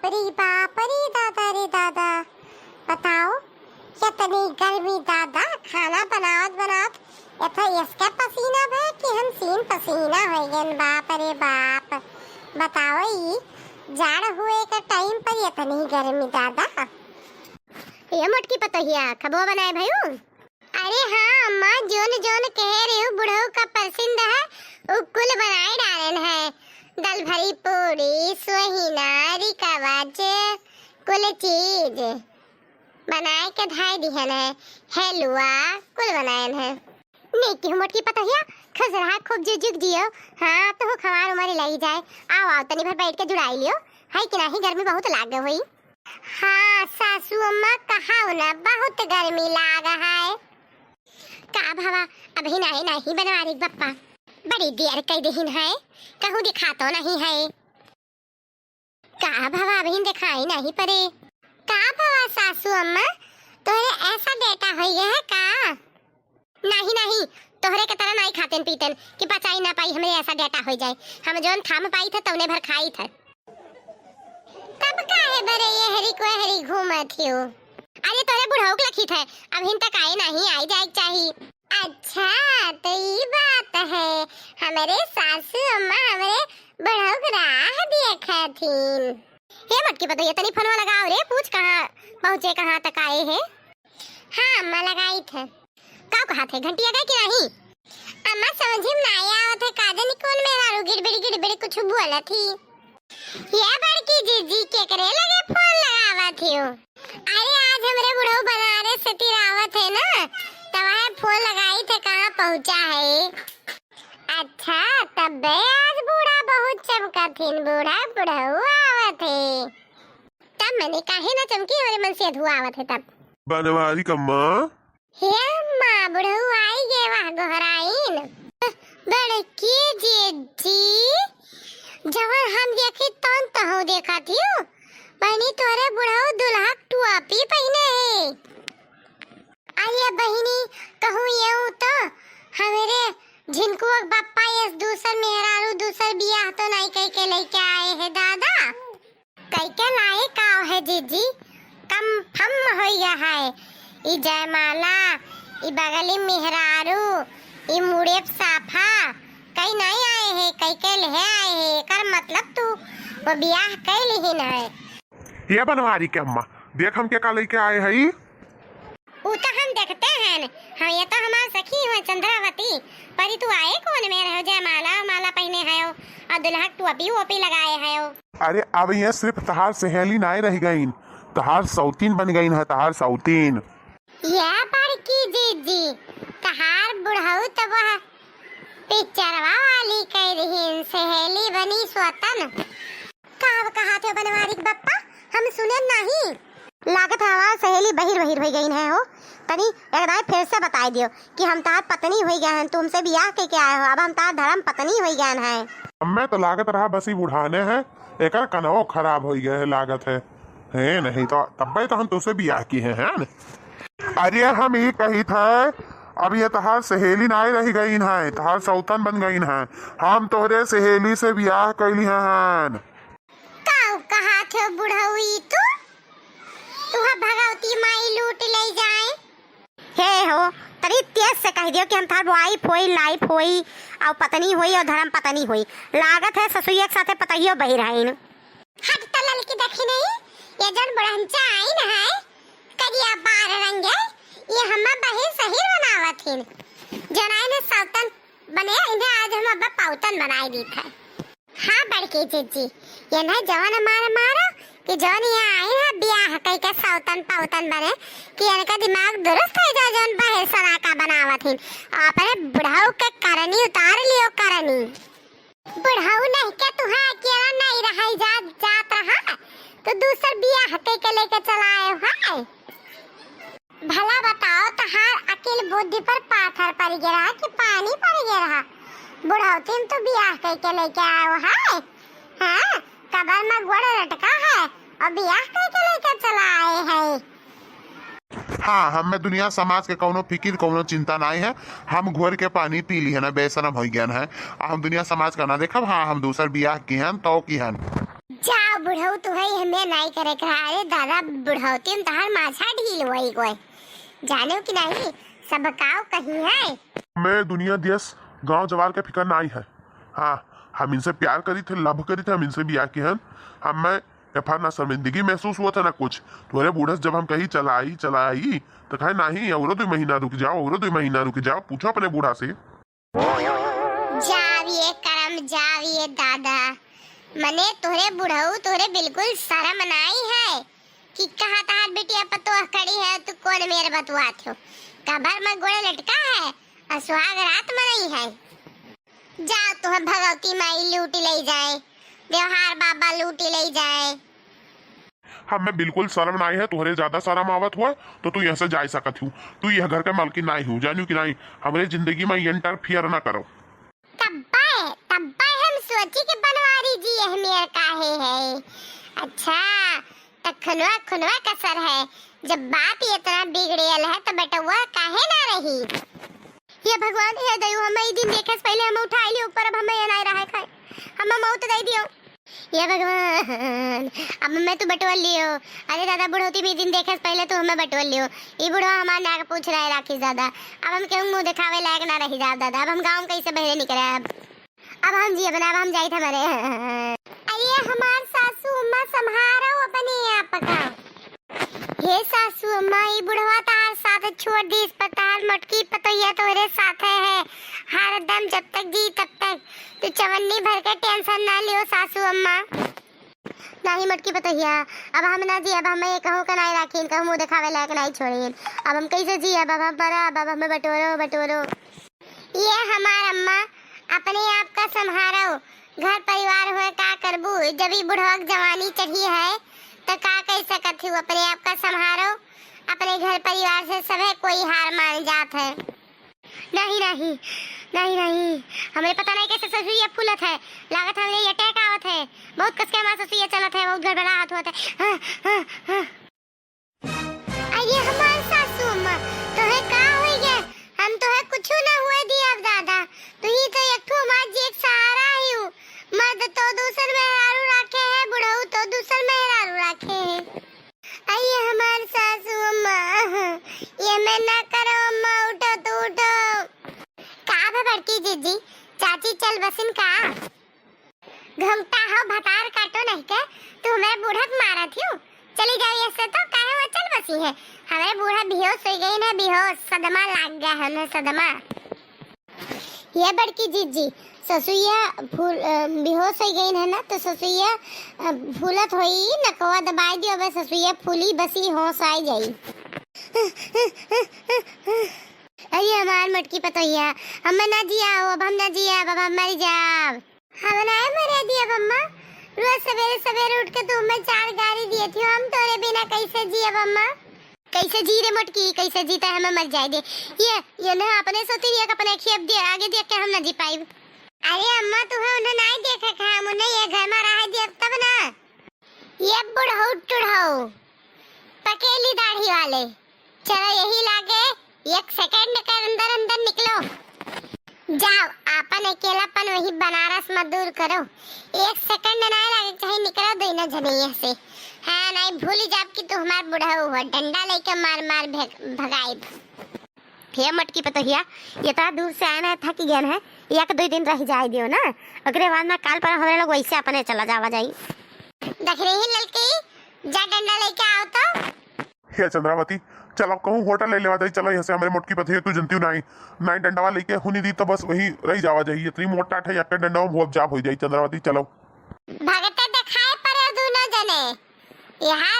रे दादा रे दादा। बताओ कितनी गर्मी दादा, खाना बनावत एथा इसका पसीना भे कि हम सीन पसीना हो गए। बाप रे बाप, बताओ ई जाड़ हुए का टाइम पर इतनी गर्मी दादा। ये मोटकी पतहिया खबो बनाए भयो। अरे हाँ अम्मा, जोन जोन कह रहे हो बुढ़ऊ का पसंद है वो कुल बनाए डालन है। दाल भरी पूरी, सोहिना, रिकावज, कुल चीज बनाए के धाय दिहन है। हलवा कुल बनाए है। नहीं कि मोटकी पतहिया खसरा खूब जुग जियो। हाँ तो खवार उमर लगी जाए। आओ आओ तनी भर बैठ के जुड़ाई लियो। है कि नहीं, गर्मी बहुत लाग हुई। हाँ सासू अम्मा कहा ना, बहुत गर्मी लाग है। का भावा अभी नहीं बनवारी बप्पा, बड़ी देर कई दिन है, कहूँ दिखा तो नहीं है। का भावा अभी दिखाई नहीं पड़े। का भावा सासू अम्मा तोरे ऐसा बेटा हो गया है का? नहीं तोहरे के तरह नहीं खाते पीतन कि पचाई ना पाई हमें ऐसा डेटा हो जाए। हम जोन थाम पाई था तौने भर खाई था। तब काहे बरे ये हरी को हरी घूमत हो? अरे तोरे बुढ़ऊ के लखी थे, अभी तक आए नहीं, आई जाए चाहिए। अच्छा तो ये बात है। हमारे सासू अम्मा हमारे बुढ़ऊ को राह देखा थी। हे मटकी पतोहिया तनी फोनवा लगाओ रे, पूछ कहाँ पहुँचे, कहाँ तक आए हैं। हाँ अम्मा लगाई थे। का कहा थे, घंटिया गए कि नहीं? अम्मा समझ में नहीं आवत है, काजनी कौन मेहरारू गिड़बिड़ी कुछ बोला थी। ये बड़की जीजी के करे लगे फोन लगावत हो। अरे आज हमरे बुढ़ऊ बनारस से तिरावत है ना, तब फोन लगाई थे कहाँ पहुँचा है। अच्छा तब आज बूढ़ा बहुत चमका थीन, बूढ़ा बुढ़ऊ आवत है। तब मैंने काहे ना चमकी, हमारे मन से धुआं आवत है तब। बनवारी कम्मा हे अम्मा बुढ़ऊ आई गए वहाँ गोहराइन। बड़की जीजी जवन हम देखी तौन तहु देखा थी। बहनी तोरे बुढ़ऊ दुल्हा टोपी पहने है। अरे बहनी कहूँ ये तो हमारे झिनको बापा ये दूसर मेहरारू दूसर बियाह तो नहीं कह के लेके आए हैं दादा। कह के लाए का है जीजी, कम फम हो गया है। ई जयमाला, ई बगली मेहरारू, ई मुड़े साफा कई नहीं आए हैं, कई के ले आए हैं। कर मतलब तू वो बियाह कई लिहिन है। ये बनवारी के अम्मा देख हम क्या लेके आए हैं। वो तो हम देखते हैं। हाँ ये तो हमार सखी हुए चंद्रावती, पर तू आए कौन में रहो? जयमाला माला पहने है और दुल्हा टोपी वोपी लगाए है। अरे अब ये सिर्फ तहार सहेली नहीं रह गई, तहार सौतीन बन गई है, तहार सौतीन। ये बड़की जीजी तहार बुढ़ऊ तो वह पिक्चरवा वाली कह रही सहेली बनी स्वतन। कब कहा थे बनवारी बप्पा, हम सुने नहीं। लागत हमार सहेली बहिर हो गई है हो। तनी एक बार फिर से बता दियो कि हम तार पत्नी हो गए हैं, तुमसे बियाह के क्या आए हो, अब हम तार धर्म पत्नी हो गए हैं। मैं तो लागत रहा बस ही बुढ़ाने हैं, एक कनवो खराब हो गया है लागत है नहीं तो तब तो हम तुमसे बियाह की है न? अरे हम ये कही था अब ये तहार सहेली नहीं रह गई है, तहार सौतन बन गई है। हम तोहरे सहेली से बियाह कैली हैं। कहा थे बुढ़ऊ तू भगवती माई लूट ले जाए। हे हो तरी तेज से कह दियो कि हम थार वाइफ होई, लाइफ होई और पत्नी होई और धर्म पत्नी होई। लागत है ससुई के साथे पतइयो बहिर आइन। हट तलल की देखी नहीं, ये जन बुढ़ंचा आई न है करिया बार रंगे, ये हम्मा बहिर सहिर बनावत हिन। जनाई ने सौतन बने, इन्हें आज हम अब पाउतन बनाई दी था। हाँ बड़की जीजी ये ना जवान मारा कि जौन यहाँ आए हैं बियाह कई के सौतन पाउतन बने कि इनका दिमाग दुरुस्त है। जो जौन बहिर सना का बनावत हिन, आपने बुढ़ाऊ के करनी उतार लियो करनी। बुढ़ाऊ नहीं के तुहा अकेला नहीं रहा जात रहा तो दूसर बियाह के लेके चलाए है। भला बताओ तहार अकेले बुद्धि पर पाथर पड़ गया कि पानी पड़ गया? बुढ़ाऊ तुम तो बियाह के लेके आए हो है। हाँ कबर में गोड़ लटका है और बियाह के लेके चला आए है। हाँ हमें दुनिया समाज के कौनो फिकिर कौनो चिंता नहीं है। हम घोर के पानी पी ली है ना, बेशरम हो गया है। हम दुनिया समाज का ना देखब। हाँ हम दूसर बियाह की हैं तो की हैं। जा बुढ़ऊ तो है हमें नहीं करे कहा। अरे दादा बुढ़ौती में तहार माछा ढील हुई कोई जानो कि नहीं सब काव कहीं है। मैं दुनिया देश गांव जवार के फिकर नहीं है। हाँ हम इनसे प्यार करी थे, लव करी थे, हम इनसे ब्याह किए हैं। हम मैं फिर ना शर्मिंदगी महसूस हुआ था ना कुछ। तुम्हारे बूढ़स जब हम कहीं चलाई तो कहे नहीं और 2 महीना रुक जाओ, और 2 महीना रुक जाओ। पूछो अपने बूढ़ा से। जाविए करम जाविए दादा मने तोरे बुढ़ऊ तोरे बिल्कुल शर्म नहीं है कि कहा तहार बेटिया पतोह खड़ी है तू कौन मेरे बतुआ थो कबर में गोड़े लटका है और सुहाग रात मनाई है। जा तो भगवती माई लूटी ले जाए, देवहार बाबा लूटी ले जाए। हम मैं बिल्कुल शर्म नहीं है। तुहरे ज्यादा शर्म आवत हुआ तो तू यहाँ से जा सकत हूँ। तू यह घर के मालकिन नहीं हूँ, जानू कि नहीं। हमारे जिंदगी में इंटरफियर ना करो। तब्बा हम सोची के बनवारी जी है मेरे काहे है। अच्छा तो खुनवा कसर है। जब बात ये इतना बिगड़ेल है तो बेटवा काहे ना रही। ये भगवान हे दयो हम ई दिन देखे पहले हम उठाई लियो ऊपर अब हम ये नहीं रहा खाए हम मौत दे दियो। ये भगवान अब मैं तो बटवल लियो। अरे दादा बुढ़ोती भी दिन देखे पहले तो हमें बटवल लियो। ये बुढ़वा हमारे नाक पूछ रहा है राखी दादा। अब हम क्यों मुंह दिखावे लायक ना रही जाब दादा। अब हम गांव कैसे बहरे निकले। अब हम जी बना अब हम जाई थे मरे। अरे हमार सासू अम्मा संभारो अपने आप का। हे सासू अम्मा ये बुढ़वा तार साथ छोड़ दी इस पताल मटकी पतोया तोरे साथ है हर दम जब तक जी तब तक। तू चवन्नी भर के टेंशन ना लियो सासू अम्मा। नहीं मटकी पतोया अब हम ना जी। अब हम ये कहूँ का नहीं राखीन कहूँ मुँह दिखावे लायक नहीं छोड़ीन। अब हम कैसे जी। अब हम पर अब हमें बटोरो। ये हमार अम्मा अपने आप का संभारो। घर परिवार हुए का करबू जब ही बुढ़वा जवानी चढ़ी है तो का कह सकत हूँ। अपने आप का संभारो। अपने घर परिवार से सभी कोई हार मान जात है। नहीं हमें पता नहीं कैसे ससुरिया फूलत है। लागत हमें ये अटैक आवत है। बहुत कस के हमारा ससुरिया चलत है। बहुत गड़बड़ाहट होत है। अरे हमार सासू अम्मा तो है का होई गया। हम तो है कुछ ना हुए दिया अब दादा। तो ही तो एक ठो मां जी एक सहारा ही हूँ। मर्द तो दूसर मेहरारू रखे है बुढ़ऊ तो दूसर मेहरारू रखे है। आइए हमार सासू अम्मा ये मैं ना करो अम्मा उठो तो उठो। का बड़की जीजी चाची चल बसिन का घूमता हो भतार काटो नहीं के तू हमें बूढ़क मारा थी। चली जाओ ऐसे तो काहे वो चल बसी है। हमारे बूढ़ा बेहोश हो गई ना बेहोश सदमा लग गया है ना सदमा। ये बड़की जीजी ससुइया बेहोश हो गई है ना तो ससुइया फूलत होई नकवा दबाई दियो। अब ससुइया फूली बसी होश आई जाई। अरे हमार मटकी पतोहिया हम ना जिया अब हम ना जिया अब हम मर जाब। हम ना मरे दिया अम्मा। रोज सवेरे उठ के तो मैं 4 गाड़ी दिए थी। हम तोरे बिना कैसे जिए अम्मा। कैसे जी रे मटकी कैसे जीता है। मैं मर जाए दे। ये ना अपने सोती रिया अपने खेप दे आगे देख के हम ना जी पाई। अरे अम्मा तुम्हें उन्हें नहीं देखा था हम उन्हें ये घर में रह दिया तब ना। ये बुढ़ऊ टुढ़ऊ पकेली दाढ़ी वाले चलो यही लागे 1 सेकंड के अंदर निकलो। जाओ आपन अकेलापन वही बनारस में दूर करो। 1 सेकंड नहीं लगे चाहे निकलो दो ना जनिए से। हाँ नहीं भूल जाब कि तू हमार बुढ़ऊ हो डंडा लेके मार भगाई। हे मटकी पतोहिया ये तो दूर से आना है थक गया है। 1-2 दिन रह जाए दियो ना अगले बाद में काल पर हमारे लोग वैसे अपने चला जावा जाई। देख रही लड़की जा डंडा लेके आओ तो। हे चंद्रावती चलो कहूँ होटल ले लेवा जाई। चलो यहाँ से हमारे मोटकी पतोहिया तू जनती नहीं डंडावा लेके हुनी दी तो बस वही रही जावा जाई। इतनी मोटा ठे एक डंडा में जाप हो जाई। चंद्रावती चलो भगत दिखाए पर दोनों जने यहाँ